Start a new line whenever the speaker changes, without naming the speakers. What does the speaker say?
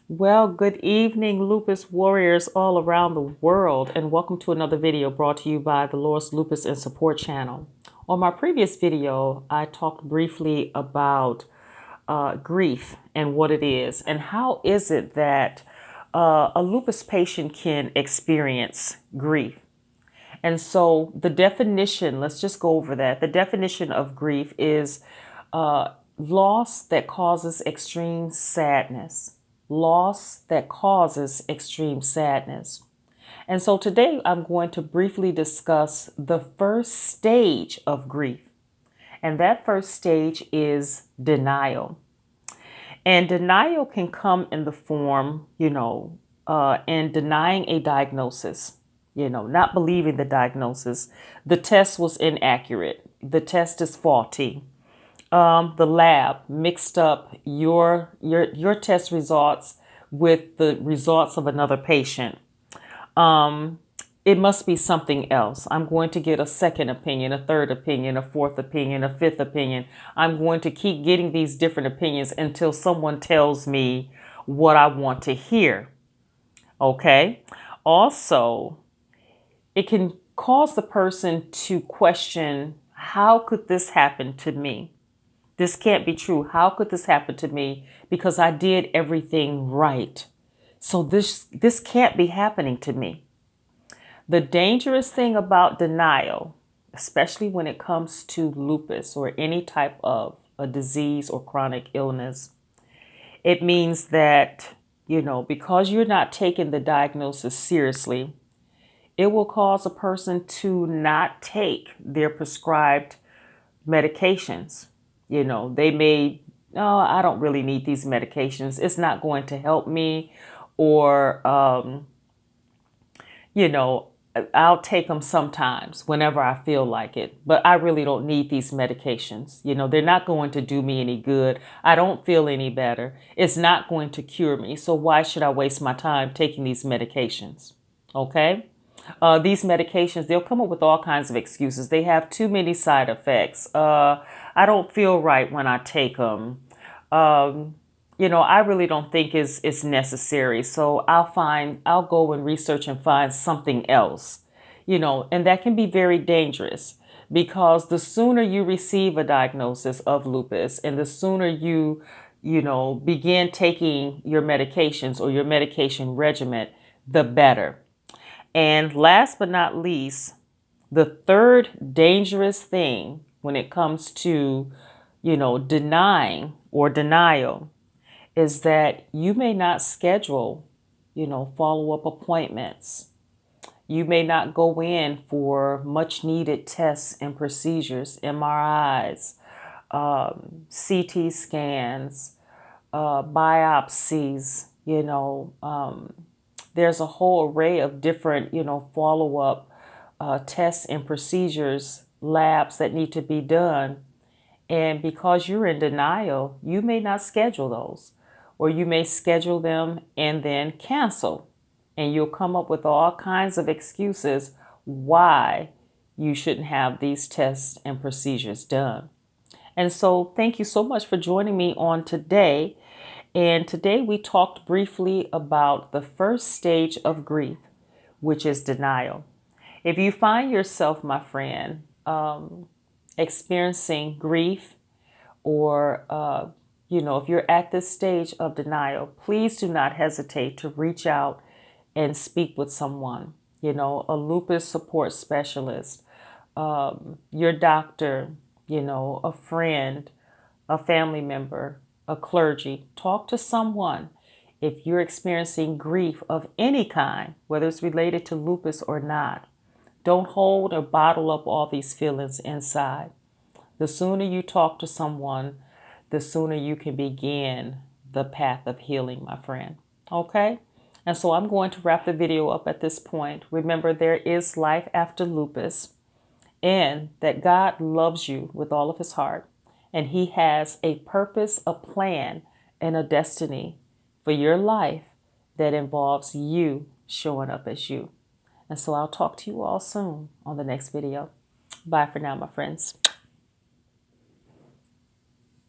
Well, good evening, lupus warriors all around the world, and welcome to another video brought to you by the Lord's Lupus and Support channel. On my previous video, I talked briefly about grief and what it is, and how is it that a lupus patient can experience grief. And so the definition, let's just go over that. The definition of grief is loss that causes extreme sadness. Loss that causes extreme sadness. And so today I'm going to briefly discuss the first stage of grief. And that first stage is denial. And denial can come in the form, in denying a diagnosis, not believing the diagnosis. The test was inaccurate. The test is faulty. The lab mixed up your test results with the results of another patient. It must be something else. I'm going to get a second opinion, a third opinion, a fourth opinion, a fifth opinion. I'm going to keep getting these different opinions until someone tells me what I want to hear. Okay. Also, it can cause the person to question, how could this happen to me? This can't be true. How could this happen to me? Because I did everything right. So this can't be happening to me. The dangerous thing about denial, especially when it comes to lupus or any type of a disease or chronic illness, it means that, because you're not taking the diagnosis seriously, it will cause a person to not take their prescribed medications. They may, oh, I don't really need these medications. It's not going to help me. Or, I'll take them sometimes whenever I feel like it, but I really don't need these medications. They're not going to do me any good. I don't feel any better. It's not going to cure me. So why should I waste my time taking these medications? Okay. These medications, they'll come up with all kinds of excuses. They have too many side effects. I don't feel right when I take them. I really don't think it's necessary. So I'll go and research and find something else, and that can be very dangerous, because the sooner you receive a diagnosis of lupus and the sooner you begin taking your medications or your medication regimen, the better. And last but not least, the third dangerous thing when it comes to, denying or denial is that you may not schedule, follow-up appointments. You may not go in for much needed tests and procedures, MRIs, CT scans, biopsies, there's a whole array of different, follow-up tests and procedures, labs that need to be done. And because you're in denial, you may not schedule those, or you may schedule them and then cancel. And you'll come up with all kinds of excuses why you shouldn't have these tests and procedures done. And so thank you so much for joining me on today. And today we talked briefly about the first stage of grief, which is denial. If you find yourself, my friend, experiencing grief, or, if you're at this stage of denial, please do not hesitate to reach out and speak with someone, a lupus support specialist, your doctor, a friend, a family member, a clergy. Talk to someone. If you're experiencing grief of any kind, whether it's related to lupus or not, don't hold or bottle up all these feelings inside. The sooner you talk to someone, the sooner you can begin the path of healing, my friend. Okay? And so I'm going to wrap the video up at this point. Remember, there is life after lupus, and that God loves you with all of his heart. And he has a purpose, a plan, and a destiny for your life that involves you showing up as you. And so I'll talk to you all soon on the next video. Bye for now, my friends.